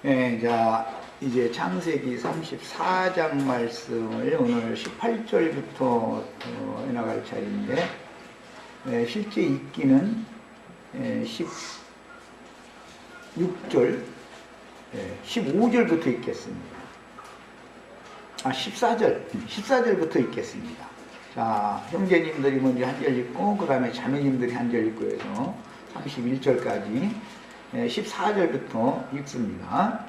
자, 이제 창세기 34장 말씀을 오늘 18절부터 해나갈 차례인데, 실제 읽기는 16절, 15절부터 읽겠습니다. 14절부터 읽겠습니다. 자, 형제님들이 먼저 한 절 읽고, 그 다음에 자매님들이 한 절 읽고 해서 31절까지 14절부터 읽습니다.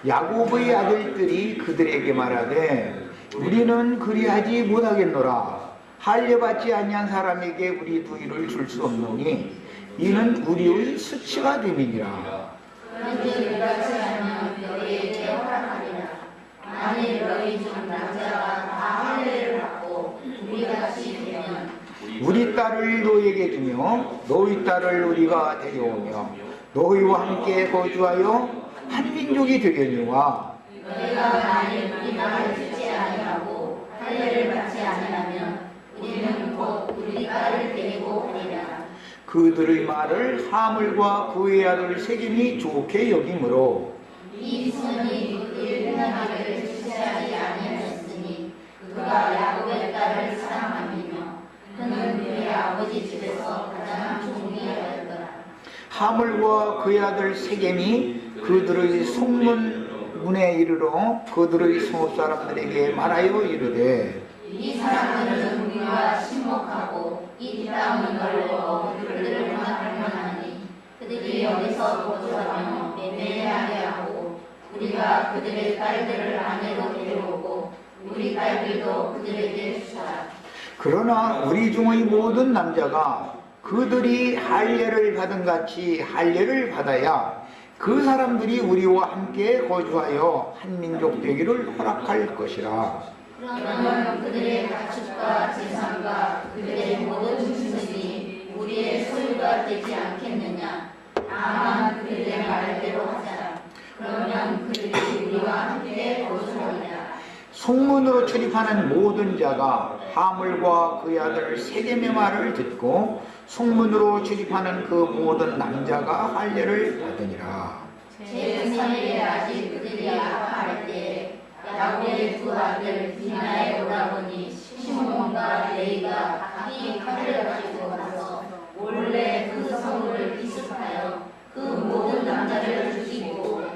야곱의 아들들이 그들에게 말하되 우리는 그리하지 못하겠노라. 할례받지 아니한 사람에게 우리 누이를 줄 수 없노니 이는 우리의 수치가 됨이니라. 그런즉 그렇지 않으면 너희에게 허락하리라. 만일 너희 중 남자가 다 할례를 받고 우리같이 되면 우리 딸을 너희에게 주며 너희 딸을 우리가 데려오며 너희와 함께 거주하여 한 민족이 되려니와 너희가 만일 우리 말을 듣지 아니하고 할례를 받지 아니하면 우리는 곧 우리 딸을 데리고 오리라. 그들의 말을 하물과 그의 아들 세겜이 좋게 여기므로 이 손이 그의 행하기를 주시하지 아니하였으니 그가 야곱의 딸을 사랑함이며 그는 그의 아버지 집에서 가장 존귀하였더라. 하물과 그의 아들 세겜이 그들의 속문에 이르러 그들의 성읍 사람들에게 말하여 이르되 이 사람들은 우리와 친목하고 이 땅은 넓고 그들을 할만하니 그들이 여기서 거주하며 매매하게 하고 우리가 그들의 딸들을 아내로 데려오고 우리 딸들도 그들에게 주라. 그러나 우리 중의 모든 남자가 그들이 할례를 받은 같이 할례를 받아야 그 사람들이 우리와 함께 거주하여 한 민족 되기를 허락할 것이라. 그러면 그들의 가축과 재산과 그들의 모든 짐승이 우리의 소유가 되지 않겠느냐? 다만 그들의 말대로 하자. 그러면 그들이 우리와 함께 거주하리라. 속문으로 출입하는 모든 자가 하물과 그의 아들 세겜의 말을 듣고 속문으로 출입하는 그 모든 남자가 할례를 받으니라. 제3일에 아직 그들이 아파할 때에 야곱의 두 아들 디나의 오라버니 시몬과 레이가 각기 칼을 가지고 가서 몰래 그 성읍을 기습하여 그 모든 남자를 죽이고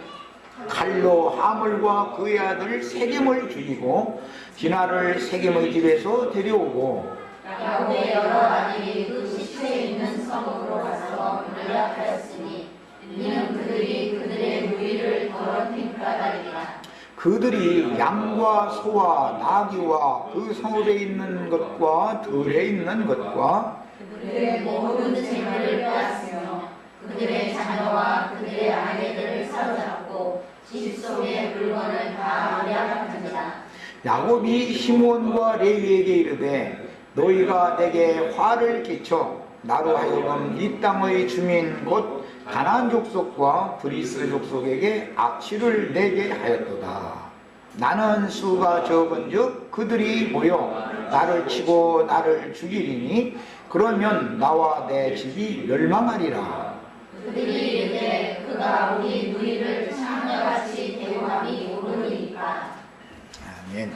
칼로 하물과 그의 아들 세겜을 죽이고 디나를 세겜의 집에서 데려오고 야곱의 여러 아들이 그 시체에 있는 성읍으로 가서 연락하였으니 이는 그들이 그들의 누이를 더럽힌 까닭이라. 그들이 양과 소와 나귀와 그 성읍에 있는 것과 들에 있는 것과 그들의 모든 재물을 빼앗으며 그들의 자녀와 그들의 아내들을 사로잡고 집 속의 물건을 다 매략한지라. 야곱이 시몬과 레위에게 이르되 너희가 내게 화를 끼쳐 나로 하여금 이 땅의 주민 곧 가나안 족속과 브리스 족속에게 악취를 내게 하였도다. 나는 수가 적은즉 그들이 모여 나를 치고 나를 죽이리니 그러면 나와 내 집이 멸망하리라. 그들이 이르되 그가 우리 누이를 창녀같이 대우함이 옳으니까. 아멘.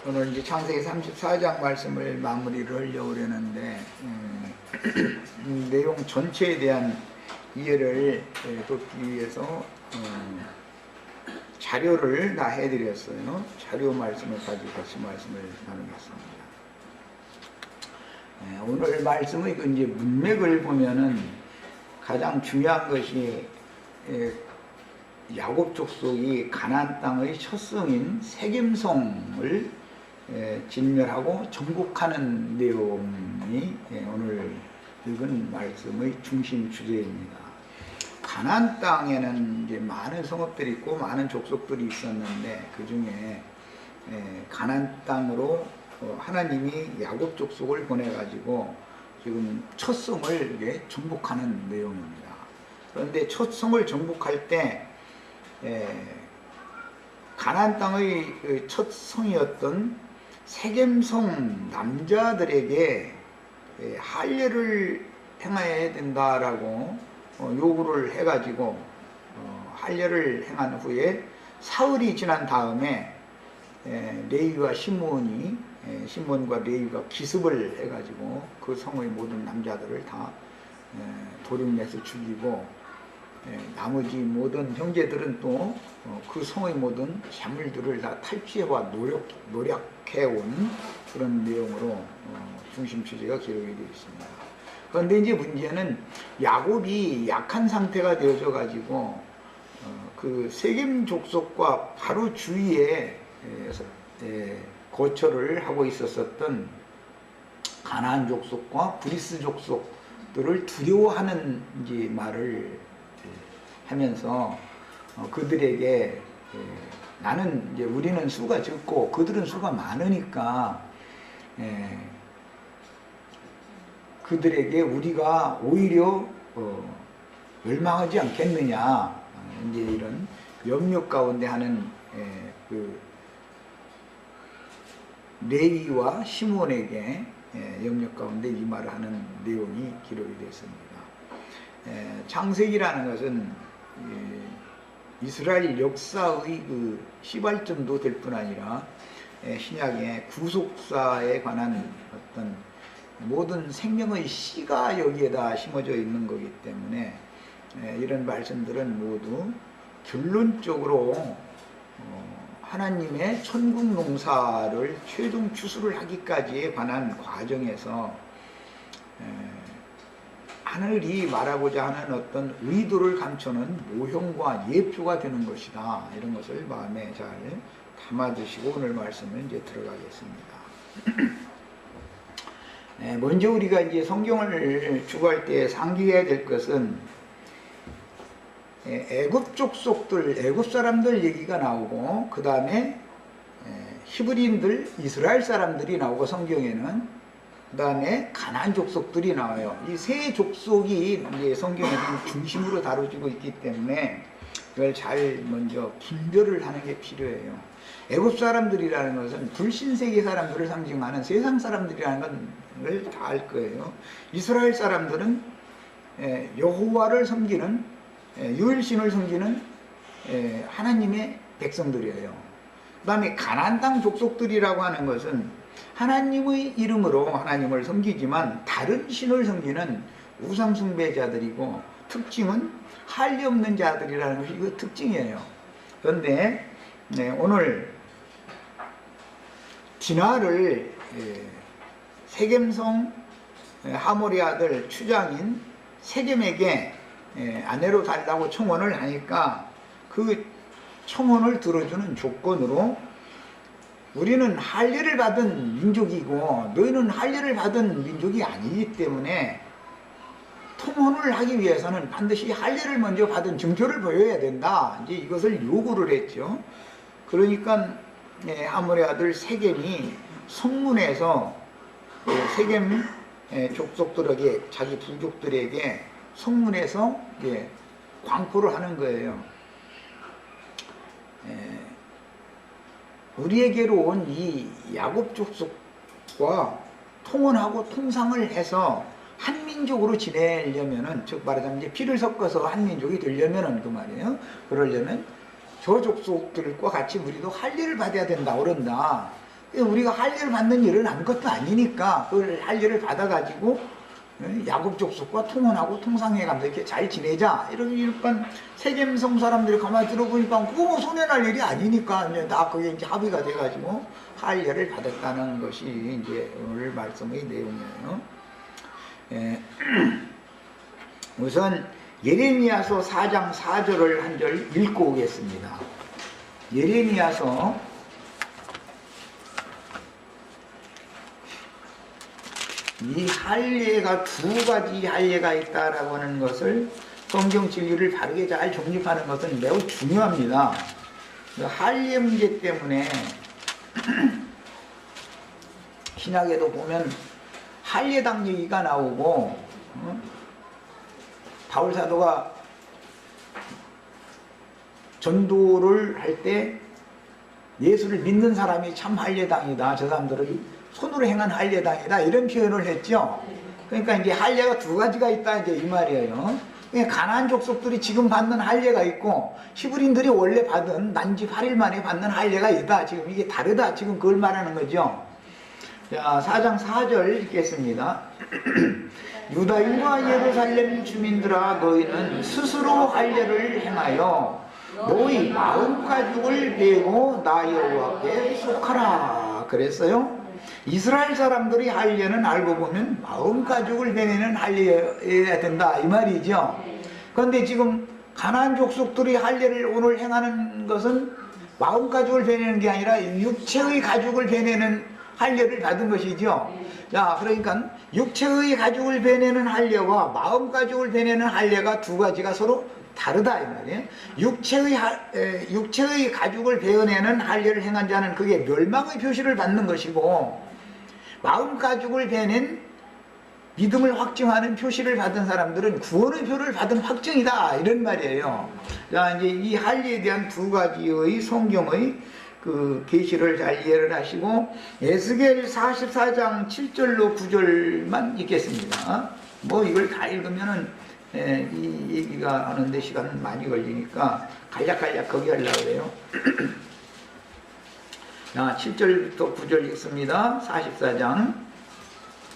오늘 이제 창세기 34장 말씀을 마무리를 하려고 그러는데 내용 전체에 대한 이해를 돕기 위해서 자료를 다 해드렸어요. 자료 말씀을 가지고 같이 말씀을 나누겠습니다. 오늘 말씀의 이제 문맥을 보면은 가장 중요한 것이 야곱 족속이 가나안 땅의 첫 성인 세겜성을 진멸하고 정복하는 내용이 오늘 읽은 말씀의 중심 주제입니다. 가나안 땅에는 이제 많은 성읍들이 있고 많은 족속들이 있었는데 그 중에 가나안 땅으로 하나님이 야곱 족속을 보내가지고 지금 첫 성을 정복하는 내용입니다. 그런데 첫 성을 정복할 때 가나안 땅의 첫 성이었던 세겜성 남자들에게 할례를 행해야 된다라고 요구를 해가지고 할례를 행한 후에 사흘이 지난 다음에 레위와 시몬과 레위가 기습을 해가지고 그 성의 모든 남자들을 다 도륙내서 죽이고 나머지 모든 형제들은 또 그 성의 모든 재물들을 다 탈취해와 노력해온 그런 내용으로 중심 취지가 기록이 되어 있습니다. 그런데 이제 문제는 야곱이 약한 상태가 되어져 가지고 그 세겜 족속과 바로 주위에 거처를 하고 있었던 가나안 족속과 브리스 족속들을 두려워하는 이제 말을 하면서 그들에게 나는 이제 우리는 수가 적고 그들은 수가 많으니까 그들에게 우리가 오히려 멸망하지 않겠느냐, 이제 이런 염려 가운데 하는 그 레위와 시몬에게 염려 가운데 이 말을 하는 내용이 기록이 되었습니다. 창세기라는 것은 이스라엘 역사의 그 시발점도 될 뿐 아니라 신약의 구속사에 관한 어떤 모든 생명의 씨가 여기에다 심어져 있는 거기 때문에 이런 말씀들은 모두 결론적으로 하나님의 천국 농사를 최종 추수를 하기까지에 관한 과정에서 하늘이 말하고자 하는 어떤 의도를 감추는 모형과 예표가 되는 것이다. 이런 것을 마음에 잘 담아두시고 오늘 말씀을 이제 들어가겠습니다. 먼저 우리가 이제 성경을 주구할 때 상기해야 될 것은 애굽 족속들, 애굽 사람들 얘기가 나오고 그 다음에 히브리인들, 이스라엘 사람들이 나오고 성경에는 그 다음에 가나안 족속들이 나와요. 이 세 족속이 이제 성경에 중심으로 다뤄지고 있기 때문에 이걸 잘 먼저 분별을 하는 게 필요해요. 애굽 사람들이라는 것은 불신세계 사람들을 상징하는 세상 사람들이라는 걸 다 알 거예요. 이스라엘 사람들은 여호와를 섬기는 유일신을 섬기는 하나님의 백성들이에요. 그 다음에 가나안 땅 족속들이라고 하는 것은 하나님의 이름으로 하나님을 섬기지만 다른 신을 섬기는 우상 숭배자들이고 특징은 할례 없는 자들이라는 것이 그 특징이에요. 그런데 오늘 디나를 세겜성 하모리 아들 추장인 세겜에게 아내로 달라고 청혼을 하니까 그 청혼을 들어주는 조건으로 우리는 할례를 받은 민족이고 너희는 할례를 받은 민족이 아니기 때문에 통혼을 하기 위해서는 반드시 할례를 먼저 받은 증표를 보여야 된다. 이제 이것을 요구를 했죠. 그러니까 하몰의 아들 세겜이 성문에서 세겜 족속들에게 자기 부족들에게 성문에서 광포를 하는 거예요. 우리에게로 온 이 야곱 족속과 통혼하고 통상을 해서 한민족으로 지내려면은, 즉 말하자면 이제 피를 섞어서 한민족이 되려면은 그 말이에요. 그러려면 저 족속들과 같이 우리도 할례를 받아야 된다 그런다. 우리가 할례를 받는 일은 아무것도 아니니까 그 할례를 받아가지고 야곱 족속과 통혼하고 통상해가면서 이렇게 잘 지내자. 이러니까 세겜성 사람들이 가만히 들어보니까 그거 뭐 손해날 일이 아니니까 이제 다 그게 이제 합의가 돼가지고 할례를 받았다는 것이 이제 오늘 말씀의 내용이에요. 우선 예레미야서 4장 4절을 한 절 읽고 오겠습니다. 예레미야서 이 할례가 두 가지 할례가 있다라고 하는 것을 성경 진리를 바르게 잘 정립하는 것은 매우 중요합니다. 할례 문제 때문에 신약에도 보면 할례당 얘기가 나오고 바울 사도가 전도를 할 때 예수를 믿는 사람이 참 할례당이다. 저 사람들을 손으로 행한 할례당이다. 이런 표현을 했죠. 그러니까 이제 할례가 두 가지가 있다. 이제 이 말이에요. 가나안 족속들이 지금 받는 할례가 있고 히브리인들이 원래 받은 난지 8일 만에 받는 할례가 있다. 지금 이게 다르다. 지금 그걸 말하는 거죠. 자, 4장 4절 읽겠습니다. 유다인과 예루살렘 주민들아, 너희는 스스로 할례를 행하여 너희 마음가죽을 베고 나 여호와께 속하라 그랬어요. 이스라엘 사람들이 할례는 알고 보면 마음가죽을 베내는 할례여야 된다 이 말이죠. 그런데 지금 가나안 족속들이 할례를 오늘 행하는 것은 마음가죽을 베내는 게 아니라 육체의 가죽을 베내는 할례를 받은 것이죠. 자, 그러니까 육체의 가죽을 베내는 할례와 마음가죽을 베내는 할례가 두 가지가 서로 다르다 이 말이에요. 육체의 가죽을 베어내는 할례를 행한 자는 그게 멸망의 표시를 받는 것이고, 마음 가죽을 베낸 믿음을 확증하는 표시를 받은 사람들은 구원의 표를 받은 확증이다 이런 말이에요. 자, 이제 이 할례에 대한 두 가지의 성경의 그 계시를 잘 이해를 하시고 에스겔 44장 7절로 9절만 읽겠습니다. 뭐 이걸 다 읽으면은 이 얘기가 하는데 시간 많이 걸리니까 간략간략 거기 하려고 그래요. 자, 7절부터 9절 읽습니다. 44장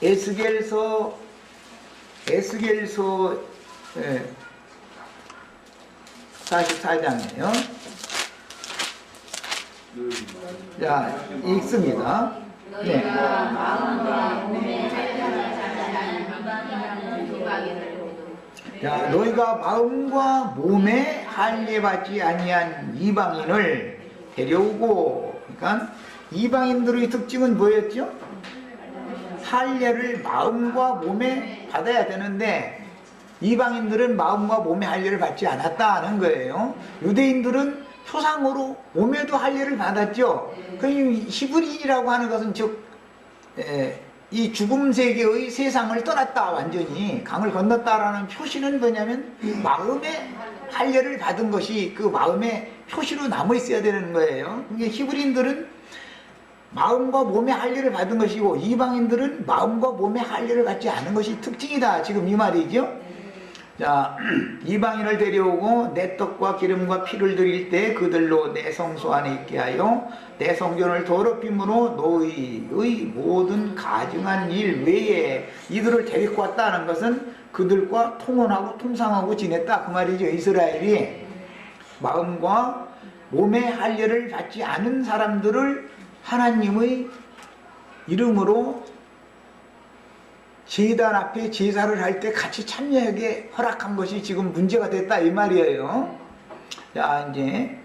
에스겔서 44장이에요. 자, 읽습니다. 네. 자, 너희가 마음과 몸에 할례 받지 아니한 이방인을 데려오고, 그러니까 이방인들의 특징은 뭐였죠? 할례를 마음과 몸에 받아야 되는데 이방인들은 마음과 몸에 할례를 받지 않았다는 거예요. 유대인들은 표상으로 몸에도 할례를 받았죠. 그 히브리인이라고 하는 것은 즉 이 죽음 세계의 세상을 떠났다, 완전히 강을 건넜다라는 표시는 뭐냐면 마음에 할례를 받은 것이 그 마음의 표시로 남아 있어야 되는 거예요. 그러니까 히브리인들은 마음과 몸의 할례를 받은 것이고 이방인들은 마음과 몸의 할례를 받지 않은 것이 특징이다, 지금 이 말이죠. 자, 이방인을 데려오고 내 떡과 기름과 피를 드릴 때 그들로 내 성소 안에 있게 하여 내 성전을 더럽힘으로 너희의 모든 가증한 일 외에 이들을 데리고 왔다는 것은 그들과 통혼하고 통상하고 지냈다 그 말이죠. 이스라엘이 마음과 몸의 할례를 받지 않은 사람들을 하나님의 이름으로 제단 앞에 제사를 할 때 같이 참여하게 허락한 것이 지금 문제가 됐다 이 말이에요. 자, 이제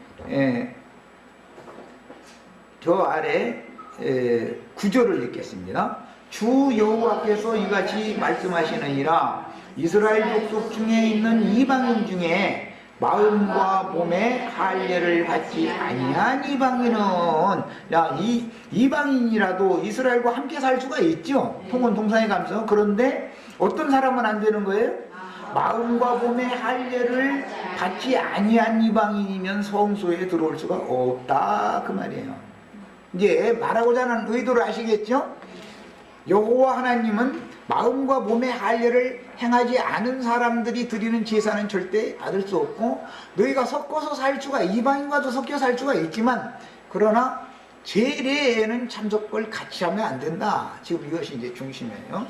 저 아래 9절을 읽겠습니다. 주 여호와께서 이같이 말씀하시느니라. 이스라엘 족속 중에 있는 이방인 중에 마음과 몸에 할례를 받지 아니한 이방인은, 야, 이 이방인이라도 이스라엘과 함께 살 수가 있죠. 통혼 동산에 가면서. 그런데 어떤 사람은 안 되는 거예요? 마음과 몸에 할례를 받지 아니한 이방인이면 성소에 들어올 수가 없다 그 말이에요. 이제 말하고자 하는 의도를 아시겠죠? 여호와 하나님은 마음과 몸의 할례를 행하지 않은 사람들이 드리는 제사는 절대 받을 수 없고, 너희가 섞어서 살 수가, 이방인과도 섞여 살 수가 있지만, 그러나 제례에는 참석을 같이 하면 안 된다. 지금 이것이 이제 중심이에요.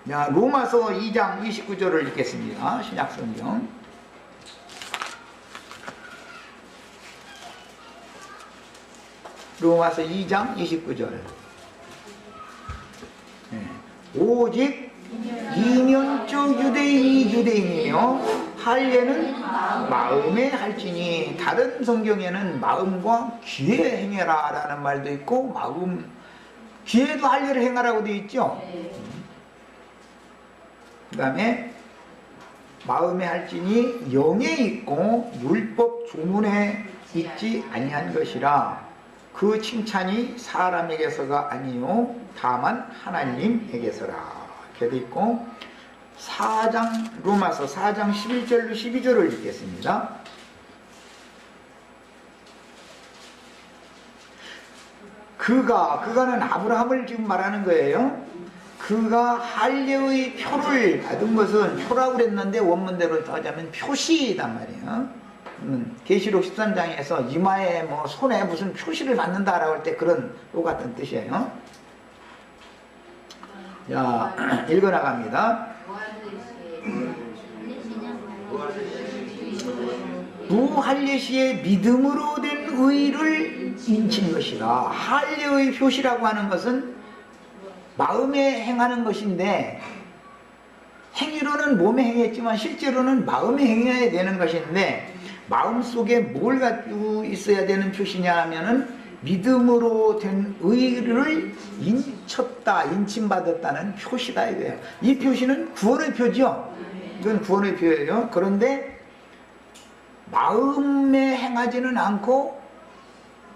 자, 로마서 2장 29절을 읽겠습니다. 신약성경. 로마서 2장 29절. 오직 이면적 유대인이 유대인이며 할례는 마음에 할지니, 다른 성경에는 마음과 귀에 행해라 라는 말도 있고 마음, 귀에도 할례를 행하라고 되어 있죠. 그 다음에 마음에 할지니 영에 있고 율법 조문에 있지 아니한 것이라. 그 칭찬이 사람에게서가 아니요 다만 하나님에게서라. 이렇게 돼 있고, 4장 로마서 4장 11절로 12절을 읽겠습니다. 그가는 아브라함을 지금 말하는 거예요. 그가 할례의 표를 받은 것은 표라고 그랬는데 원문대로 하자면 표시단 말이에요. 계시록 13장에서 이마에 뭐 손에 무슨 표시를 받는다라고 할 때 그런 똑같은 뜻이에요. 자, 읽어나갑니다. 무할례시의 믿음으로 된 의를 인친 것이라. 할례의 표시라고 하는 것은 마음에 행하는 것인데, 행위로는 몸에 행했지만 실제로는 마음에 행해야 되는 것인데, 마음속에 뭘 가지고 있어야 되는 표시냐 하면은 믿음으로 된 의를 인쳤다, 인침받았다는 표시다 이거예요. 이 표시는 구원의 표죠. 이건 구원의 표예요. 그런데 마음에 행하지는 않고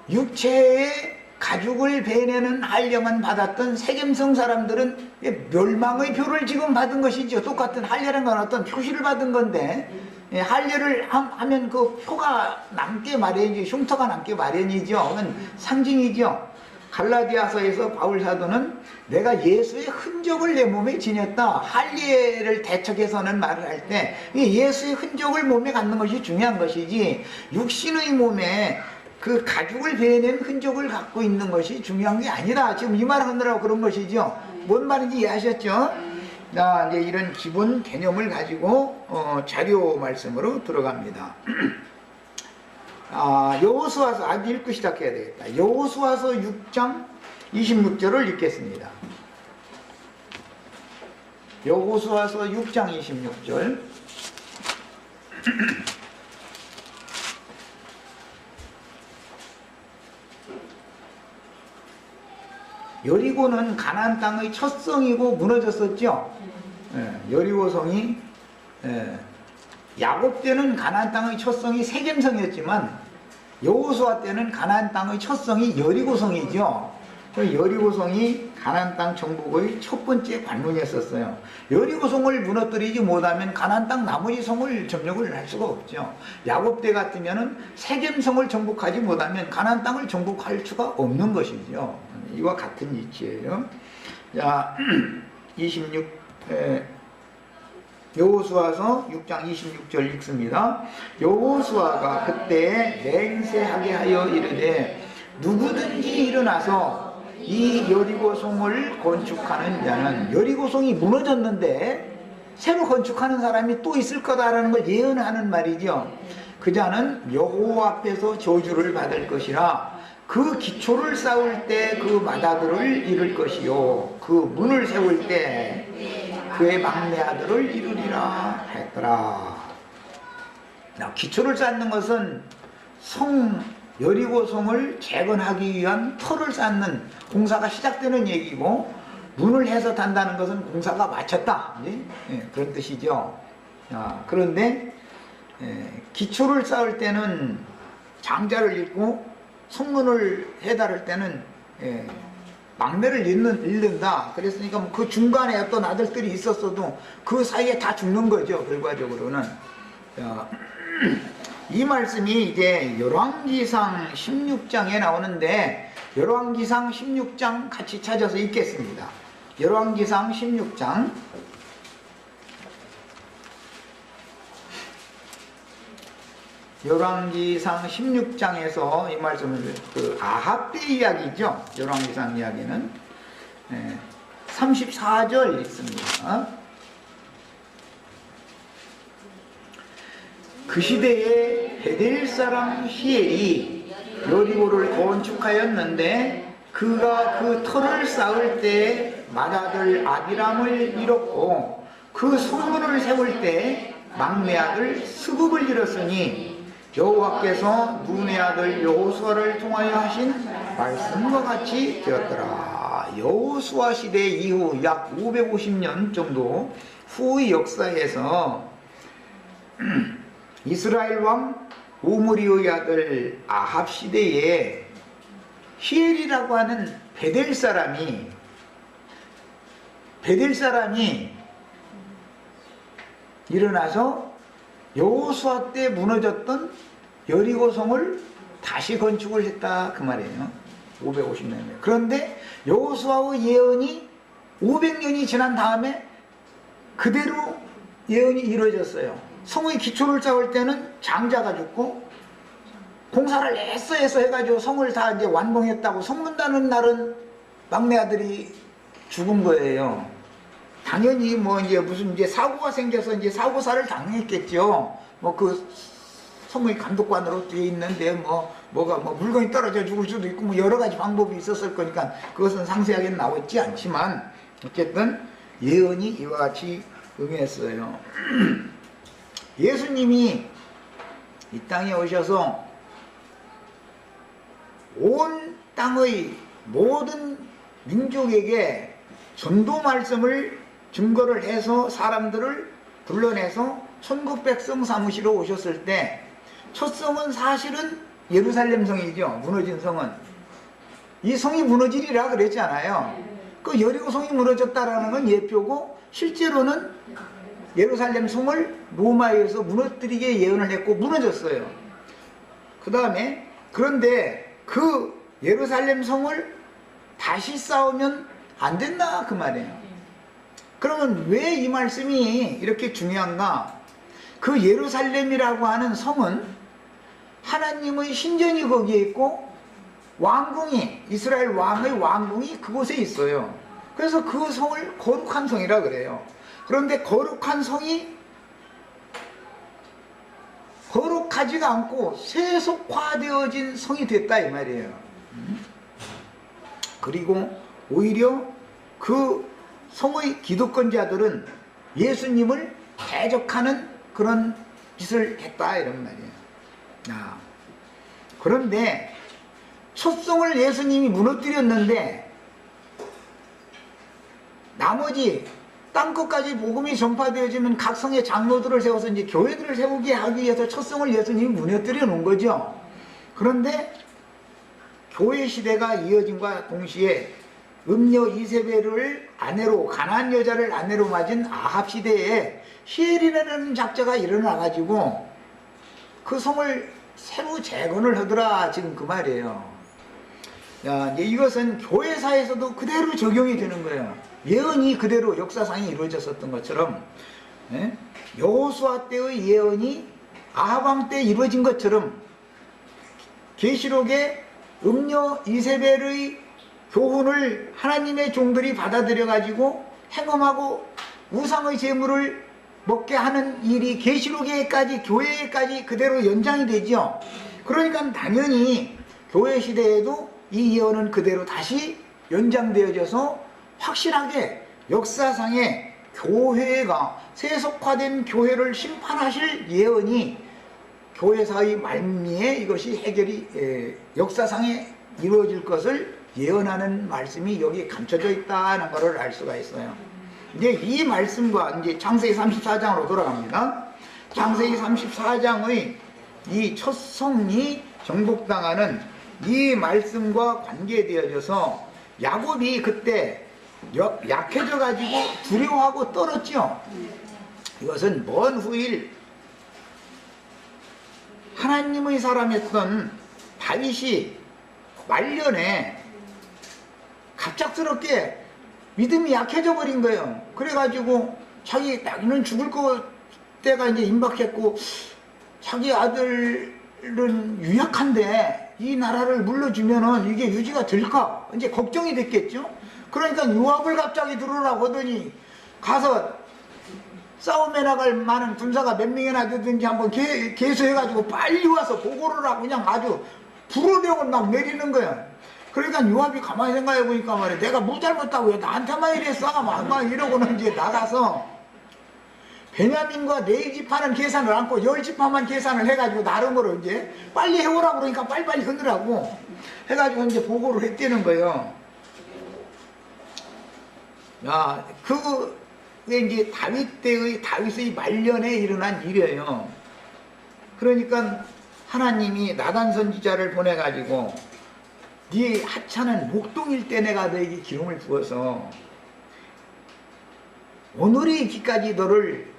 육체의 가죽을 베내는 할례만 받았던 세겜성 사람들은 멸망의 표를 지금 받은 것이죠. 똑같은 할례라는 건 어떤 표시를 받은 건데, 할례를 하면 그 표가 남게 마련이지, 흉터가 남게 마련이죠. 그건 상징이죠. 갈라디아서에서 바울 사도는 내가 예수의 흔적을 내 몸에 지녔다. 할례를 대척해서는 말을 할 때 예수의 흔적을 몸에 갖는 것이 중요한 것이지, 육신의 몸에 그 가죽을 베낸 흔적을 갖고 있는 것이 중요한 게 아니다. 지금 이 말을 하느라고 그런 것이죠. 뭔 말인지 이해하셨죠? 자, 이제 이런 기본 개념을 가지고 자료 말씀으로 들어갑니다. 여호수아서, 아주 읽고 시작해야 되겠다. 여호수아서 6장 26절을 읽겠습니다. 여호수아서 6장 26절. 여리고는 가나안 땅의 첫 성이고 무너졌었죠. 여리고성이, 야곱 때는 가나안 땅의 첫 성이 세겜성이었지만 여호수아 때는 가나안 땅의 첫 성이 여리고성이죠. 여리고성이 가나안 땅 정복의 첫 번째 관문이었었어요. 여리고성을 무너뜨리지 못하면 가나안 땅 나머지 성을 점령을 할 수가 없죠. 야곱 때 같으면은 세겜성을 정복하지 못하면 가나안 땅을 정복할 수가 없는 것이죠. 이와 같은 이치예요. 자, 26 여호수아서 6장 26절 읽습니다. 여호수아가 그때 맹세하게 하여 이르되 누구든지 일어나서 이 여리고성을 건축하는 자는, 여리고성이 무너졌는데 새로 건축하는 사람이 또 있을 거다라는 걸 예언하는 말이죠. 그 자는 여호와 앞에서 저주를 받을 것이라. 그 기초를 쌓을 때 그 마다들을 이룰 것이요, 그 문을 세울 때 그의 막내 아들을 이루리라 했더라. 기초를 쌓는 것은 여리고성을 재건하기 위한 터를 쌓는 공사가 시작되는 얘기고, 문을 해서 단다는 것은 공사가 마쳤다, 그런 뜻이죠. 그런데 기초를 쌓을 때는 장자를 잇고 성문을 해달을 때는 막내를 잃는다. 그랬으니까 그 중간에 어떤 아들들이 있었어도 그 사이에 다 죽는 거죠, 결과적으로는. 이 말씀이 이제 열왕기상 16장에 나오는데, 열왕기상 16장 같이 찾아서 읽겠습니다. 열왕기상 16장. 열왕기상 16장에서 이 말씀을, 그 아합 때 이야기죠. 열왕기상 이야기는 34절 있습니다. 그 시대에 베델 사람 히엘이 여리고를 건축하였는데 그가 그 터를 쌓을 때 맏아들 아비람을 잃었고 그 성문을 세울 때 막내 아들 스굽을 잃었으니 여호와께서 눈의 아들 여호수아를 통하여 하신 말씀과 같이 되었더라. 여호수아 시대 이후 약 550년 정도 후의 역사에서 이스라엘 왕 오므리의 아들 아합 시대에 히엘이라고 하는 베델 사람이 일어나서 여호수아 때 무너졌던 여리고성을 다시 건축을 했다, 그 말이에요. 550년. 그런데 여호수아의 예언이 500년이 지난 다음에 그대로 예언이 이루어졌어요. 성의 기초를 쌓을 때는 장자가 죽고 공사를 애써 해가지고 성을 다 이제 완공했다고 소문나는 날은 막내 아들이 죽은 거예요. 당연히 뭐 이제 무슨 이제 사고가 생겨서 이제 사고사를 당했겠죠. 뭐 그 성의 감독관으로 되어 있는데 뭐가 물건이 떨어져 죽을 수도 있고 뭐 여러 가지 방법이 있었을 거니까 그것은 상세하게 나오지 않지만 어쨌든 예언이 이와 같이 응했어요. 예수님이 이 땅에 오셔서 온 땅의 모든 민족에게 전도 말씀을 증거를 해서 사람들을 불러내서 천국 백성 삼으시러 오셨을 때 첫 성은 사실은 예루살렘 성이죠. 무너진 성은. 이 성이 무너지리라 그랬잖아요. 그 여리고 성이 무너졌다라는 건 예표고 실제로는 예루살렘 성을 로마에 의해서 무너뜨리게 예언을 했고 무너졌어요. 그 다음에 그런데 그 예루살렘 성을 다시 쌓으면 안 된다 그 말이에요. 그러면 왜 이 말씀이 이렇게 중요한가? 그 예루살렘이라고 하는 성은 하나님의 신전이 거기에 있고 왕궁이 이스라엘 왕의 왕궁이 그곳에 있어요. 그래서 그 성을 거룩한 성이라 그래요. 그런데 거룩한 성이 거룩하지가 않고 세속화되어진 성이 됐다 이 말이에요. 그리고 오히려 그 성의 기득권자들은 예수님을 대적하는 그런 짓을 했다 이런 말이에요. 그런데 첫 성을 예수님이 무너뜨렸는데 나머지 땅끝까지 복음이 전파되어지면 각 성의 장로들을 세워서 이제 교회들을 세우게 하기 위해서 첫 성을 예수님이 무너뜨려 놓은 거죠. 그런데 교회 시대가 이어짐과 동시에 음녀 이세벨을 아내로 가나안 여자를 아내로 맞은 아합 시대에 히엘이라는 작자가 일어나가지고 그 성을 새로 재건을 하더라 지금 그 말이에요. 이제 이것은 교회사에서도 그대로 적용이 되는 거예요. 예언이 그대로 역사상에 이루어졌었던 것처럼 여호수아 때의 예언이 아합 왕 때 이루어진 것처럼 계시록에 음녀 이세벨의 교훈을 하나님의 종들이 받아들여 가지고 행음하고 우상의 제물을 먹게 하는 일이 계시록에까지 교회에까지 그대로 연장이 되죠. 그러니까 당연히 교회 시대에도 이 예언은 그대로 다시 연장되어져서 확실하게 역사상에 교회가 세속화된 교회를 심판하실 예언이 교회사의 말미에 이것이 해결이 역사상에 이루어질 것을 예언하는 말씀이 여기에 감춰져 있다는 것을 알 수가 있어요. 이제 이 말씀과 이제 창세기 34장으로 돌아갑니다. 창세기 34장의 이 첫 성이 정복당하는 이 말씀과 관계되어져서 야곱이 그때 약해져 가지고 두려워하고 떨었죠. 이것은 먼 후일 하나님의 사람이었던 다윗이 말년에 갑작스럽게 믿음이 약해져 버린 거예요. 그래가지고 자기는 죽을 때가 이제 임박했고 자기 아들은 유약한데 이 나라를 물려주면은 이게 유지가 될까? 이제 걱정이 됐겠죠. 그러니까 요압을 갑자기 들어오라고 하더니 가서 싸움에 나갈 만한 군사가 몇 명이나 되든지 한번 개수해가지고 빨리 와서 보고를 하고 그냥 아주 불호령을 막 내리는 거야. 그러니까 요압이 가만히 생각해 보니까 말이야, 내가 뭐 잘못하고 왜 나한테만 이랬어? 막 이러고는 이제 나가서 베냐민과 네 지파는 계산을 않고 10지파만 계산을 해가지고 나름으로 이제 빨리 해오라고 그러니까 빨리빨리 하더라고. 해가지고 이제 보고를 했다는 거예요. 그게 이제 다윗의 말년에 일어난 일이에요. 그러니까 하나님이 나단 선지자를 보내가지고 네 하찮은 목동일 때 내가 너에게 기름을 부어서 오늘이 있기까지 너를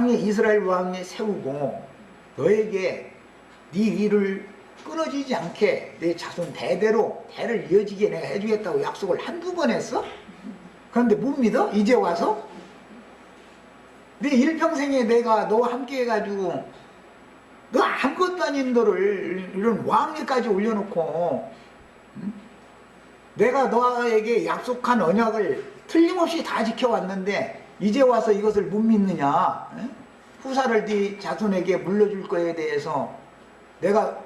이스라엘 왕위에 세우고 너에게 네 일을 끊어지지 않게 내 자손 대대로 대를 이어지게 내가 해주겠다고 약속을 한두 번 했어? 그런데 못 믿어? 이제 와서? 내 일평생에 내가 너와 함께 해가지고 너 아무것도 아닌 너를 이런 왕위까지 올려놓고 응? 내가 너에게 약속한 언약을 틀림없이 다 지켜왔는데 이제 와서 이것을 못 믿느냐? 응? 후사를 네 자손에게 물려줄 거에 대해서 내가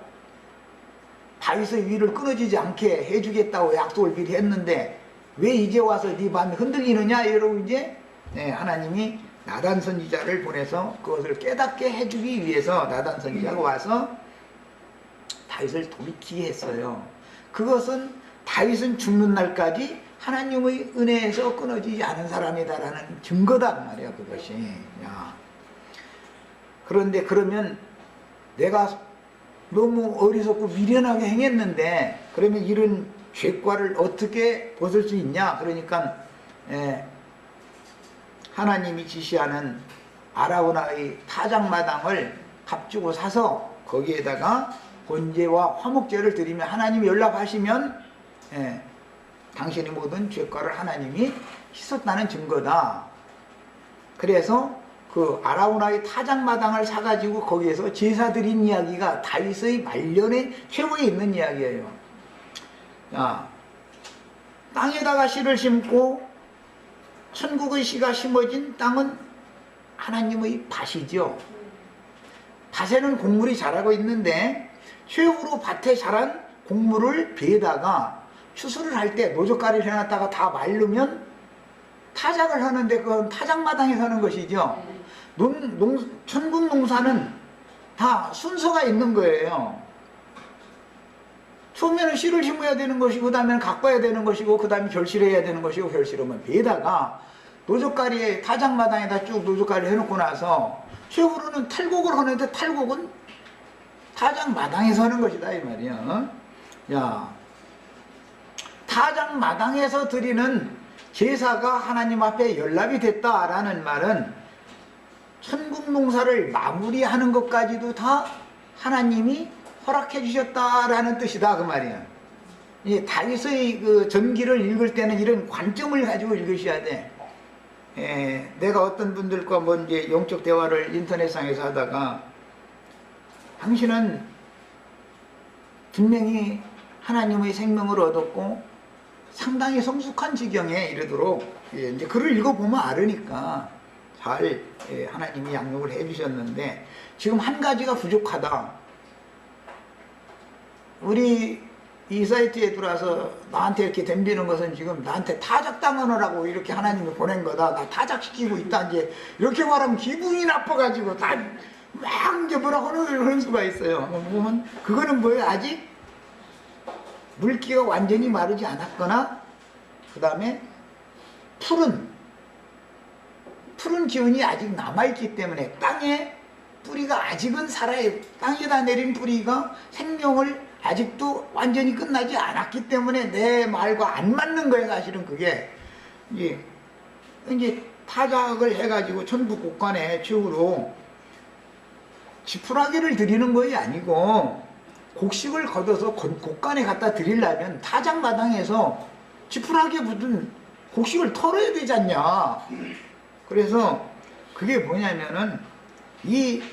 다윗의 위를 끊어지지 않게 해주겠다고 약속을 미리 했는데 왜 이제 와서 네 마음이 흔들리느냐? 이러고 이제 하나님이 나단 선지자를 보내서 그것을 깨닫게 해주기 위해서 나단 선지자가 와서 다윗을 돌이키게 했어요. 그것은 다윗은 죽는 날까지 하나님의 은혜에서 끊어지지 않은 사람이다라는 증거다 그 말이야 그것이. 야. 그런데 그러면 내가 너무 어리석고 미련하게 행했는데 그러면 이런 죄과를 어떻게 벗을 수 있냐? 그러니까 하나님이 지시하는 아라우나의 타작마당을 값주고 사서 거기에다가 번제와 화목제를 드리면 하나님이 연락하시면 당신의 모든 죄과를 하나님이 씻었다는 증거다. 그래서 그 아라우나의 타작마당을 사가지고 거기에서 제사 드린 이야기가 다윗의 말년의 최후에 있는 이야기예요. 자, 땅에다가 씨를 심고 천국의 씨가 심어진 땅은 하나님의 밭이죠. 밭에는 곡물이 자라고 있는데 최후로 밭에 자란 곡물을 배에다가 추수를 할 때 노젓가리를 해놨다가 다 마르면 타작을 하는데 그건 타작마당에서 하는 것이죠. 천국 농사는 다 순서가 있는 거예요. 처음에는 씨를 심어야 되는 것이고 그 다음에는 가꿔야 되는 것이고 그 다음에 결실해야 되는 것이고 결실하면 배에다가 노젓가리에 타작마당에다 쭉 노젓가리를 해놓고 나서 최후로는 탈곡을 하는데 탈곡은 타작마당에서 하는 것이다 이 말이야. 야, 타작마당에서 드리는 제사가 하나님 앞에 연락이 됐다라는 말은 천국 농사를 마무리하는 것까지도 다 하나님이 허락해 주셨다라는 뜻이다 그 말이야. 이 다윗의 그 전기를 읽을 때는 이런 관점을 가지고 읽으셔야 돼. 내가 어떤 분들과 뭐 이제 영적 대화를 인터넷상에서 하다가 당신은 분명히 하나님의 생명을 얻었고 상당히 성숙한 지경에 이르도록 이제 글을 읽어보면 알으니까 잘 하나님이 양육을 해주셨는데 지금 한 가지가 부족하다. 우리 이 사이트에 들어와서 나한테 이렇게 덤비는 것은 지금 나한테 타작당하느라고 이렇게 하나님이 보낸 거다. 나 타작시키고 있다. 이제 이렇게 말하면 기분이 나빠가지고 다 막 이제 뭐라고 하는 수가 있어요. 보면 그거는 뭐예요? 아직 물기가 완전히 마르지 않았거나 그 다음에 푸른 기운이 아직 남아있기 때문에 땅에 뿌리가 아직은 살아요. 땅에다 내린 뿌리가 생명을 아직도 완전히 끝나지 않았기 때문에 내 말과 안 맞는 거예요. 사실은 그게 이제 타작을 해가지고 천국 곳간에 최후로 지푸라기를 드리는 것이 아니고 곡식을 걷어서 곳간에 갖다 드리려면 타작마당에서 지푸라기에 묻은 곡식을 털어야 되지 않냐. 그래서 그게 뭐냐면은 이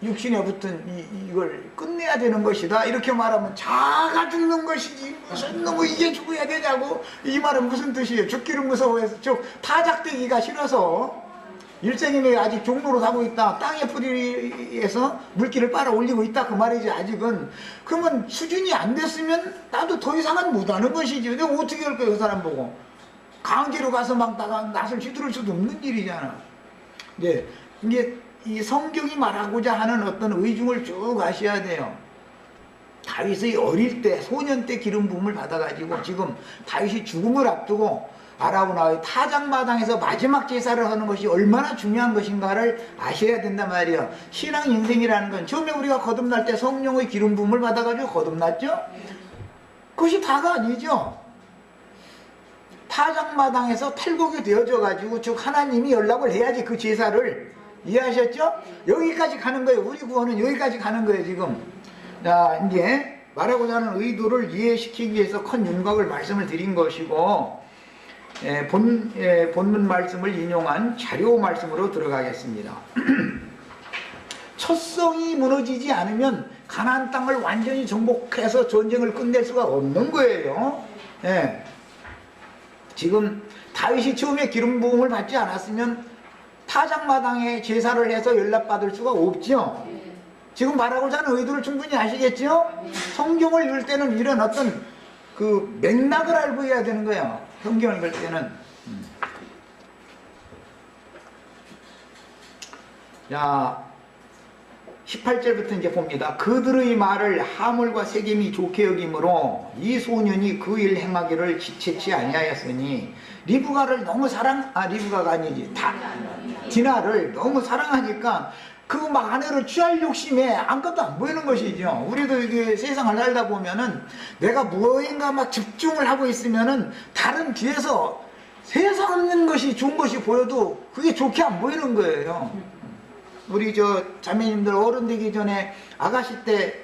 육신에 붙은 이걸 끝내야 되는 것이다. 이렇게 말하면 자가 죽는 것이지 무슨 놈의 이게 죽어야 되냐고. 이 말은 무슨 뜻이에요? 죽기를 무서워해서 타작되기가 싫어서 일생이 내가 아직 종로로 가고 있다. 땅의 뿌리에서 물기를 빨아 올리고 있다. 그 말이지 아직은. 그러면 수준이 안 됐으면 나도 더 이상은 못하는 것이지. 내가 어떻게 할 거야 그 사람 보고. 강제로 가서 막 낯을 휘두를 수도 없는 일이잖아. 이제 이 성경이 말하고자 하는 어떤 의중을 쭉 아셔야 돼요. 다윗의 어릴 때 소년 때 기름 부음을 받아가지고 지금 다윗이 죽음을 앞두고 아라우나의 타작마당에서 마지막 제사를 하는 것이 얼마나 중요한 것인가를 아셔야 된단 말이에요. 신앙 인생이라는 건 처음에 우리가 거듭날 때 성령의 기름 부음을 받아가지고 거듭났죠? 그것이 다가 아니죠. 타작마당에서 탈곡이 되어져 가지고 즉 하나님이 연락을 해야지 그 제사를. 이해하셨죠? 여기까지 가는 거예요. 우리 구원은 여기까지 가는 거예요 지금. 자, 이제 말하고자 하는 의도를 이해시키기 위해서 큰 윤곽을 말씀을 드린 것이고, 본문 말씀을 인용한 자료 말씀으로 들어가겠습니다. 첫성이 무너지지 않으면 가나안 땅을 완전히 정복해서 전쟁을 끝낼 수가 없는 거예요. 예. 지금 다윗이 처음에 기름 부음을 받지 않았으면 타작마당에 제사를 해서 연락받을 수가 없죠. 지금 말하고자 하는 의도를 충분히 아시겠죠? 성경을 읽을 때는 이런 어떤 그 맥락을 알고 해야 되는 거예요. 성경을 읽을 때는. 자, 18절부터 이제 봅니다. 그들의 말을 하물과 세겜이 좋게 여김으로 이 소년이 그 일 행하기를 지체치 아니하였으니 리브가를 너무 리브가가 아니지, 디나를 너무 사랑하니까 그 마내를 취할 욕심에 아무것도 안 보이는 것이죠. 우리도 이게 세상을 살다 보면은 내가 무엇인가 막 집중을 하고 있으면은 다른 뒤에서 세상 없는 것이 좋은 것이 보여도 그게 좋게 안 보이는 거예요. 우리 저 자매님들 어른 되기 전에 아가씨 때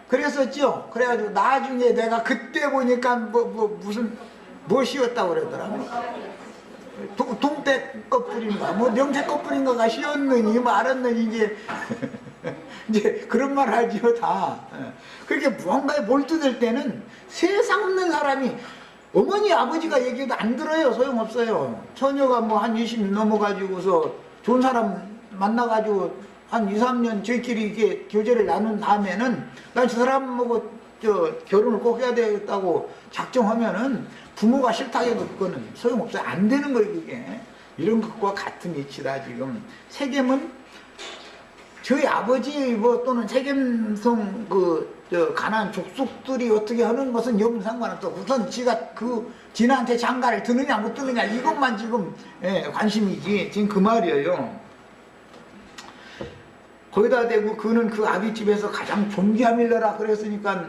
그랬었죠. 그래가지고 나중에 내가 그때 보니까 무슨 씌웠다고 그러더라고. 동태 껍질인가 명태 껍질인가가 씌웠느니 말았느니 이제 그런 말 하지요 다. 그렇게 무언가에 몰두될 때는 세상 없는 사람이 어머니 아버지가 얘기해도 안 들어요. 소용없어요. 처녀가 뭐 한 20 넘어가지고서 좋은 사람 만나가지고 한 2, 3년 저희끼리 이렇게 교제를 나눈 다음에는 난 저 사람하고 결혼을 꼭 해야 되겠다고 작정하면은 부모가 싫다 해도 그거는 소용없어요. 안 되는 거예요, 그게. 이런 것과 같은 이치다, 지금. 세겜은 저희 아버지 또는 세겜성 가나안 족속들이 어떻게 하는 것은 영 상관없어. 우선 지가 지나한테 장가를 드느냐 못 드느냐 이것만 지금 관심이지. 지금 그 말이에요. 거기다 대고 그는 그 아비집에서 가장 존귀함일러라 그랬으니까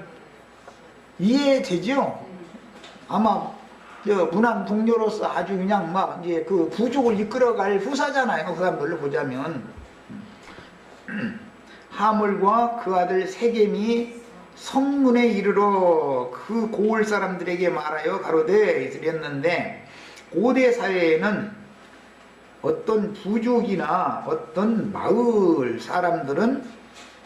이해되죠? 아마 문안 동료로서 아주 그냥 막 이제 그 부족을 이끌어갈 후사잖아요. 그 사람들로 보자면. 하물과 그 아들 세겜이 성문에 이르러 그 고을 사람들에게 말하여 가로되 이랬는데, 고대 사회에는 어떤 부족이나 어떤 마을 사람들은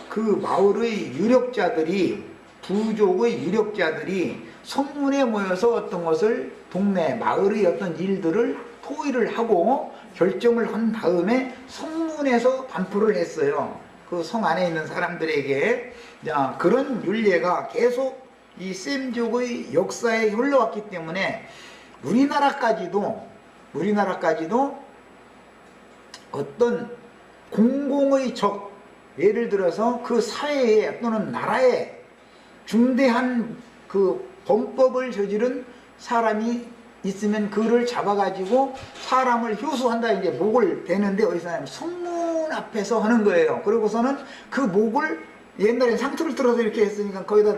그 마을의 유력자들이, 부족의 유력자들이 성문에 모여서 어떤 것을 동네 마을의 어떤 일들을 토의를 하고 결정을 한 다음에 성문에서 반포를 했어요. 그 성 안에 있는 사람들에게. 자, 그런 율례가 계속 이 셈족의 역사에 흘러왔기 때문에 우리나라까지도 어떤 공공의 적, 예를 들어서 그 사회에 또는 나라에 중대한 그 범법을 저지른 사람이 있으면 그를 잡아가지고 사람을 효수한다, 이제 목을 베는데 어디서 하냐면 성문 앞에서 하는 거예요. 그리고서는 그 목을 옛날에 상투를 틀어서 이렇게 했으니까 거기다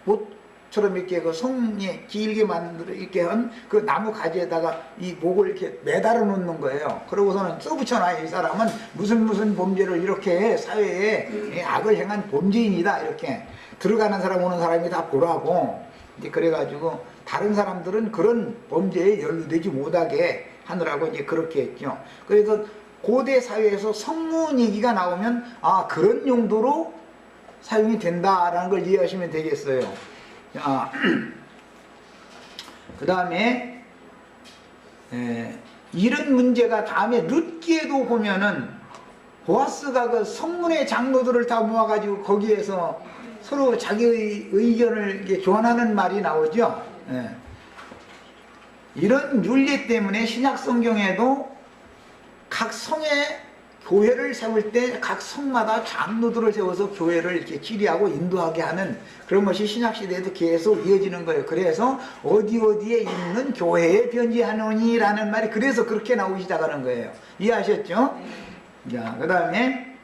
못처럼 이렇게 그 성에 길게 만들어 이렇게 한 그 나무 가지에다가 이 목을 이렇게 매달아 놓는 거예요. 그러고서는 써붙여놔요. 이 사람은 무슨 범죄를 이렇게 사회에 악을 행한 범죄인이다, 이렇게 들어가는 사람 오는 사람이 다 보라고. 이제 그래가지고 다른 사람들은 그런 범죄에 연루되지 못하게 하느라고 이제 그렇게 했죠. 그래서 고대 사회에서 성문 얘기가 나오면 그런 용도로 사용이 된다라는 걸 이해하시면 되겠어요. 그 다음에 이런 문제가 다음에 룻기에도 보면은 보아스가 그 성문의 장로들을 다 모아가지고 거기에서 서로 자기의 의견을 이렇게 교환하는 말이 나오죠. 이런 윤리 때문에 신약 성경에도 각 성에 교회를 세울 때 각 성마다 장로들을 세워서 교회를 이렇게 지리하고 인도하게 하는 그런 것이 신약 시대에도 계속 이어지는 거예요. 그래서 어디에 있는 교회에 변지하노니라는 말이 그래서 그렇게 나오기 시작하는 거예요. 이해하셨죠? 자, 그 다음에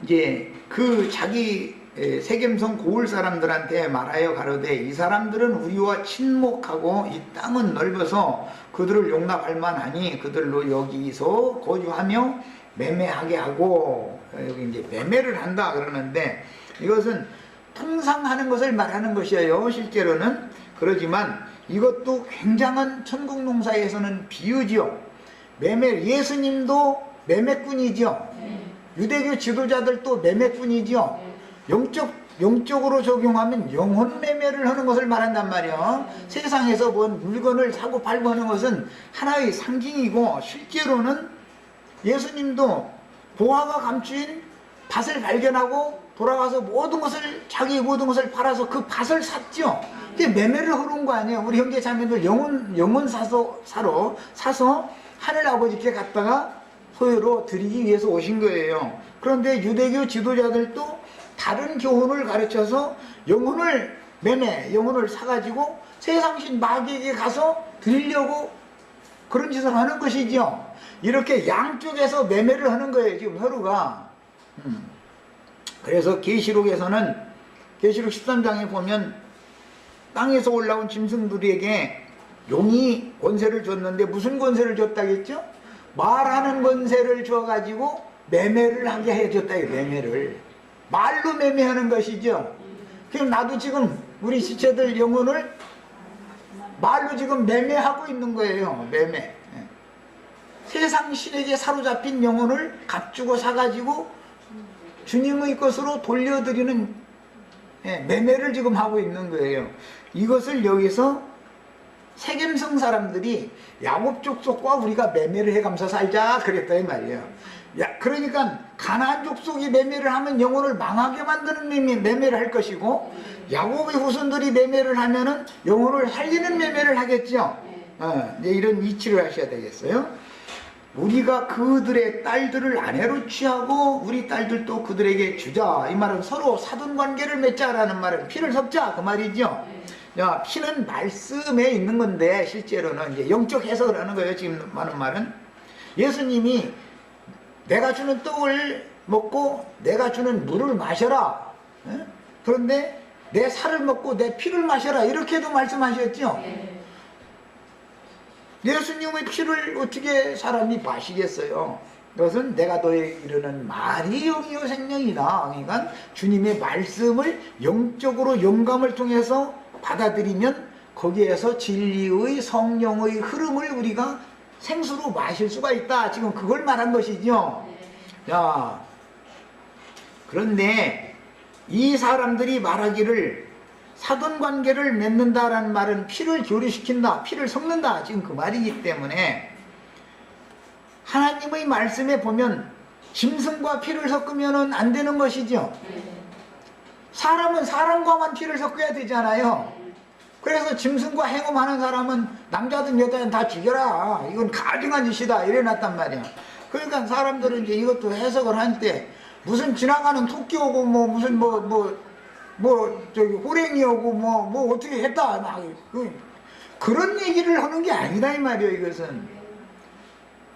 이제 그 자기 세겜성 고을 사람들한테 말하여 가로되 이 사람들은 우리와 친목하고 이 땅은 넓어서 그들을 용납할 만하니 그들로 여기서 거주하며 매매하게 하고, 여기 이제 매매를 한다 그러는데 이것은 통상 하는 것을 말하는 것이에요. 실제로는. 그러지만 이것도 굉장한 천국 농사에서는 비유지요. 매매, 예수님도 매매꾼이지요. 유대교 지도자들도 매매꾼이지요. 영적으로 적용하면 영혼 매매를 하는 것을 말한단 말이야. 세상에서 본 물건을 사고 팔고 하는 것은 하나의 상징이고, 실제로는 예수님도 보화가 감추인 밭을 발견하고 돌아가서 자기 모든 것을 팔아서 그 밭을 샀죠. 그게 매매를 하는 거 아니에요. 우리 형제 자매들 영혼 사서 하늘 아버지께 갖다가 소유로 드리기 위해서 오신 거예요. 그런데 유대교 지도자들도 다른 교훈을 가르쳐서 영혼을 영혼을 사가지고 세상신 마귀에게 가서 드리려고 그런 짓을 하는 것이죠. 이렇게 양쪽에서 매매를 하는 거예요, 지금 서로가. 그래서 계시록에서는, 계시록 13장에 보면 땅에서 올라온 짐승들에게 용이 권세를 줬는데 무슨 권세를 줬다겠죠? 말하는 권세를 줘가지고 매매를 하게 해줬다. 매매를 말로 매매하는 것이죠. 그럼 나도 지금 우리 지체들 영혼을 말로 지금 매매하고 있는 거예요. 매매. 세상 신에게 사로잡힌 영혼을 값주고 사가지고 주님의 것으로 돌려드리는 매매를 지금 하고 있는 거예요. 이것을 여기서 세겜성 사람들이 야곱 족속과 우리가 매매를 해가면서 살자 그랬다 이 말이에요. 그러니까 가나안 족속이 매매를 하면 영혼을 망하게 만드는 매매를 할 것이고, 야곱의 후손들이 매매를 하면은 영혼을 살리는 매매를 하겠죠. 이제 이런 이치를 하셔야 되겠어요. 우리가 그들의 딸들을 아내로 취하고 우리 딸들도 그들에게 주자. 이 말은 서로 사돈관계를 맺자라는 말은 피를 섞자 그 말이죠. 야, 피는 말씀에 있는 건데 실제로는 이제 영적 해석을 하는 거예요. 지금 하는 말은 예수님이 내가 주는 떡을 먹고 내가 주는 물을 마셔라. 그런데 내 살을 먹고 내 피를 마셔라. 이렇게도 말씀하셨죠. 예수님의 피를 어떻게 사람이 마시겠어요? 그것은 내가 너에게 이르는 말이 영이요 생명이다. 그러니까 주님의 말씀을 영적으로 영감을 통해서 받아들이면 거기에서 진리의 성령의 흐름을 우리가 생수로 마실 수가 있다. 지금 그걸 말한 것이죠. 자, 그런데 이 사람들이 말하기를 사돈관계를 맺는다라는 말은 피를 교류시킨다, 피를 섞는다, 지금 그 말이기 때문에 하나님의 말씀에 보면 짐승과 피를 섞으면 안 되는 것이죠. 사람은 사람과만 피를 섞어야 되잖아요. 그래서 짐승과 행음하는 사람은 남자든 여자든 다 죽여라. 이건 가증한 짓이다. 이래놨단 말이야. 그러니까 사람들은 이제 이것도 해석을 한때 무슨 지나가는 토끼 오고 무슨 저기 호랭이 오고 뭐 어떻게 했다. 막 그런 얘기를 하는 게 아니다 이 말이에요. 이것은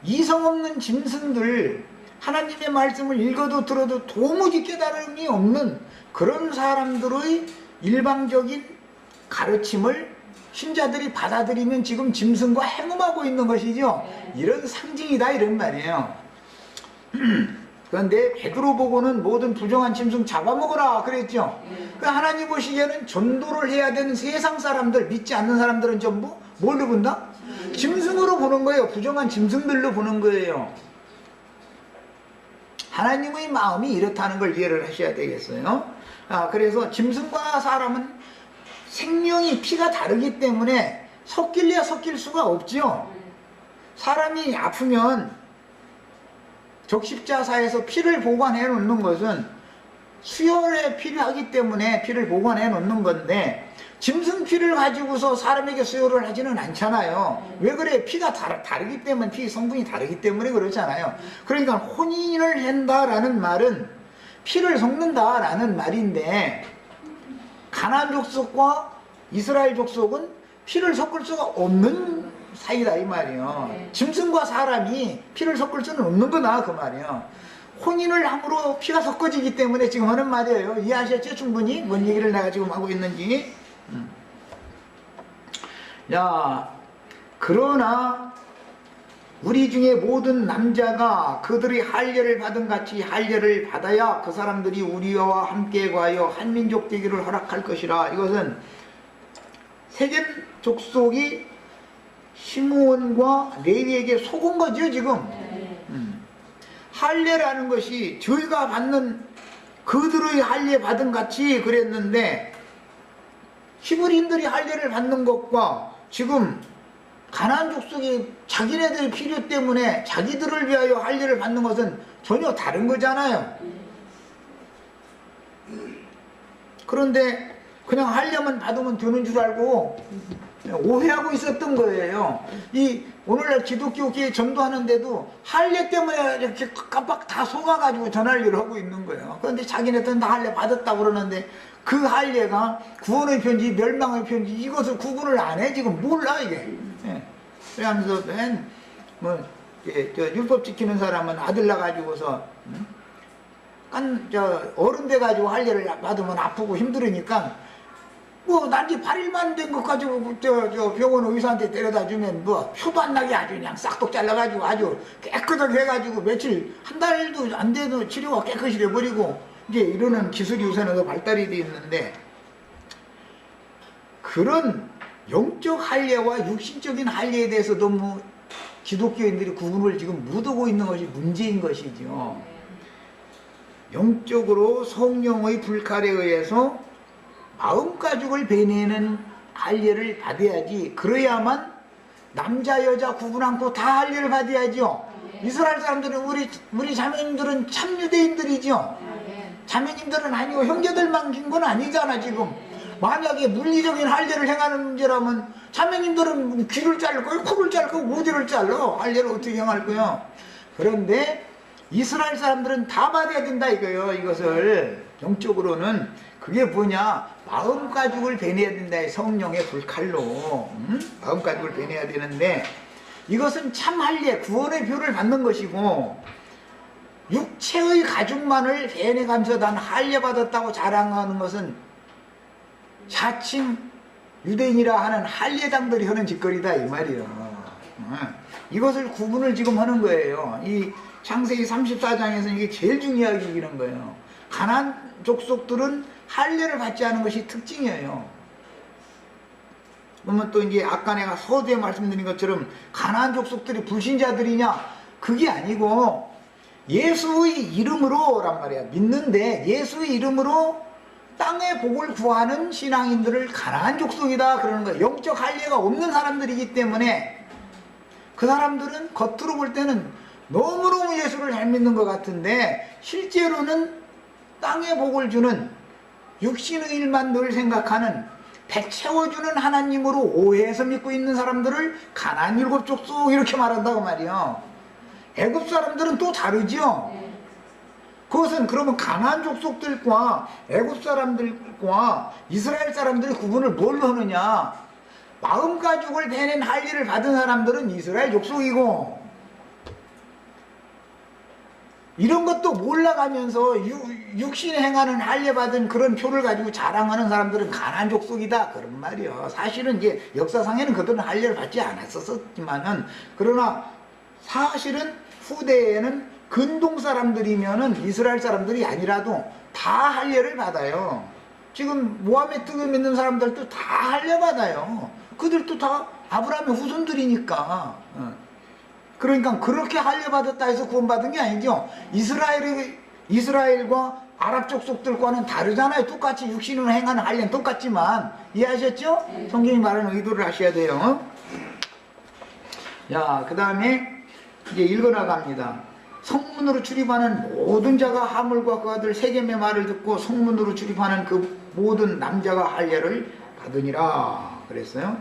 이성 없는 짐승들, 하나님의 말씀을 읽어도 들어도 도무지 깨달음이 없는 그런 사람들의 일방적인 가르침을 신자들이 받아들이면 지금 짐승과 행음하고 있는 것이죠. 이런 상징이다 이런 말이에요. 그런데 베드로 보고는 모든 부정한 짐승 잡아먹어라 그랬죠. 그 하나님 보시기에는 전도를 해야 되는 세상 사람들, 믿지 않는 사람들은 전부 뭘로 본다? 짐승으로 보는 거예요. 부정한 짐승들로 보는 거예요. 하나님의 마음이 이렇다는 걸 이해를 하셔야 되겠어요. 그래서 짐승과 사람은 생명이 피가 다르기 때문에 섞일래야 섞일 수가 없지요. 사람이 아프면 적십자사에서 피를 보관해 놓는 것은 수혈에 필요하기 때문에 피를 보관해 놓는 건데, 짐승 피를 가지고서 사람에게 수혈을 하지는 않잖아요. 왜 그래? 피가 다르기 때문에, 피 성분이 다르기 때문에 그렇잖아요. 그러니까 혼인을 한다라는 말은 피를 섞는다라는 말인데, 가나안 족속과 이스라엘 족속은 피를 섞을 수가 없는 사이다 이 말이에요. 짐승과 사람이 피를 섞을 수는 없는 거다 그 말이에요. 혼인을 함으로 피가 섞어지기 때문에 지금 하는 말이에요. 이해하셨죠? 충분히? 뭔 얘기를 내가 지금 하고 있는지. 야, 그러나 우리 중에 모든 남자가 그들의 할례를 받은 같이 할례를 받아야 그 사람들이 우리와 함께 가여 한 민족 되기를 허락할 것이라. 이것은 세겜 족속이 시므온과 레위에게 속은 거죠 지금. 할례라는 것이 저희가 받는 그들의 할례 받은 같이 그랬는데 히브리인들이 할례를 받는 것과 지금 가나안 족속이 자기네들 필요 때문에 자기들을 위하여 할례를 받는 것은 전혀 다른 거잖아요. 그런데 그냥 할례만 받으면 되는 줄 알고 오해하고 있었던 거예요. 이 오늘날 기독교계에 전도하는데도 할례 때문에 이렇게 깜빡 다 속아가지고 전할례를 하고 있는 거예요. 그런데 자기네들은 다 할례 받았다고 그러는데 그 할례가 구원의 편지, 멸망의 편지 이것을 구분을 안 해. 지금 몰라 이게. 그러면서 율법 지키는 사람은 아들 나가지고서 어른 돼가지고 할례를 받으면 아프고 힘들으니까 난지 8일만 된 것 가지고 병원 의사한테 데려다 주면 표도 안 나게 아주 그냥 싹둑 잘라가지고 아주 깨끗하게 해가지고 며칠 한 달도 안 돼도 치료가 깨끗이 돼버리고 이제 이러는 기술이 요새는 더 발달이 되어 있는데, 그런 영적 할례와 육신적인 할례에 대해서 너무 기독교인들이 구분을 지금 못하고 있는 것이 문제인 것이죠. 영적으로 성령의 불칼에 의해서 마음가죽을 배내는 할례를 받아야지. 그래야만 남자 여자 구분 않고 다 할례를 받아야죠. 이스라엘 사람들은 우리 자매님들은 참 유대인들이죠. 자매님들은 아니고 형제들만 긴 건 아니잖아. 지금 만약에 물리적인 할례를 행하는 문제라면 자매님들은 귀를 자를 거예요, 코를 자를 거예요, 어디를 잘라? 할례를 어떻게 행할 거예요? 그런데 이스라엘 사람들은 다 받아야 된다 이거예요. 이것을 영적으로는 그게 뭐냐, 마음가죽을 배내야 된다. 성령의 불칼로 마음가죽을 배내야 되는데, 이것은 참 할례, 구원의 표를 받는 것이고, 육체의 가죽만을 배내가면서 난 할례 받았다고 자랑하는 것은 자칭 유대인이라 하는 할례당들이 하는 짓거리다 이 말이에요. 이것을 구분을 지금 하는 거예요. 이 창세기 34장에서 이게 제일 중요하게 이기는 거예요. 가나안 족속들은 할례를 받지 않은 것이 특징이에요. 그러면 또 이제 아까 내가 서두에 말씀드린 것처럼 가나안 족속들이 불신자들이냐? 그게 아니고 예수의 이름으로란 말이야. 믿는데 예수의 이름으로 땅의 복을 구하는 신앙인들을 가나안 족속이다 그러는 거예요. 영적 할례가 없는 사람들이기 때문에 그 사람들은 겉으로 볼 때는 너무너무 예수를 잘 믿는 것 같은데 실제로는 땅의 복을 주는 육신의 일만 늘 생각하는 배 채워주는 하나님으로 오해해서 믿고 있는 사람들을 가나안 일곱 족속 이렇게 말한다고 말이요. 애굽 사람들은 또 다르죠. 그것은 그러면 가나안 족속들과 애굽 사람들과 이스라엘 사람들의 구분을 뭘로 하느냐, 마음가죽을 배낸 할례를 받은 사람들은 이스라엘 족속이고, 이런 것도 몰라가면서 육신에 행하는 할례 받은 그런 표를 가지고 자랑하는 사람들은 가나안 족속이다 그런 말이요. 사실은 이제 역사상에는 그들은 할례를 받지 않았었지만은, 그러나 사실은 후대에는 근동 사람들이면은 이스라엘 사람들이 아니라도 다 할례를 받아요. 지금 모하메드 믿는 사람들도 다 할례 받아요. 그들도 다 아브라함의 후손들이니까. 그러니까 그렇게 할례 받았다 해서 구원받은 게 아니죠. 이스라엘과 아랍 족속들과는 다르잖아요. 똑같이 육신으로 행하는 할례는 똑같지만. 이해하셨죠? 성경이 말하는 의도를 하셔야 돼요. 자, 그 다음에 이제 읽어나갑니다. 성문으로 출입하는 모든 자가 하물과 그 아들 세겜의 말을 듣고 성문으로 출입하는 그 모든 남자가 할례를 받으니라 그랬어요.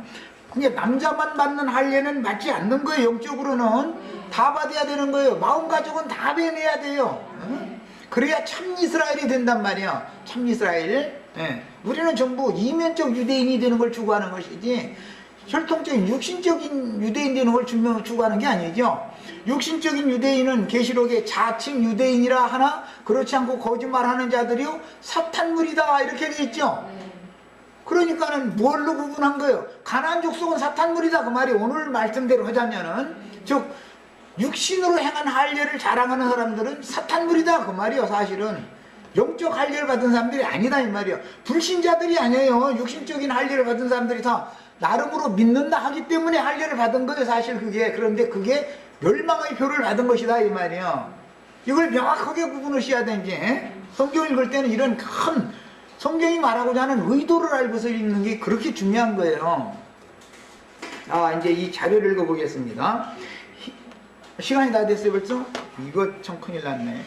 근데 남자만 받는 할례는 맞지 않는 거예요. 영적으로는 다 받아야 되는 거예요. 마음가죽은 다 배내야 돼요. 그래야 참 이스라엘이 된단 말이야. 참 이스라엘. 우리는 전부 이면적 유대인이 되는 걸 추구하는 것이지 혈통적인 육신적인 유대인 되는 걸 추구하는 게 아니죠. 육신적인 유대인은 계시록에 자칭 유대인이라 하나 그렇지 않고 거짓말하는 자들이요 사탄물이다 이렇게 돼 있죠. 그러니까는 뭘로 구분한 거예요? 가나안 족속은 사탄물이다 그 말이. 오늘 말씀대로 하자면은 즉 육신으로 행한 할례를 자랑하는 사람들은 사탄물이다 그 말이요. 사실은 영적 할례를 받은 사람들이 아니다 이 말이요. 불신자들이 아니에요. 육신적인 할례를 받은 사람들이 다 나름으로 믿는다 하기 때문에 할례를 받은 거예요, 사실 그게. 그런데 그게 멸망의 표를 받은 것이다, 이 말이에요. 이걸 명확하게 구분하셔야 되는 게, 성경 읽을 때는 이런 큰 성경이 말하고자 하는 의도를 알고서 읽는 게 그렇게 중요한 거예요. 이제 이 자료를 읽어보겠습니다. 시간이 다 됐어요, 벌써? 이거 참 큰일 났네.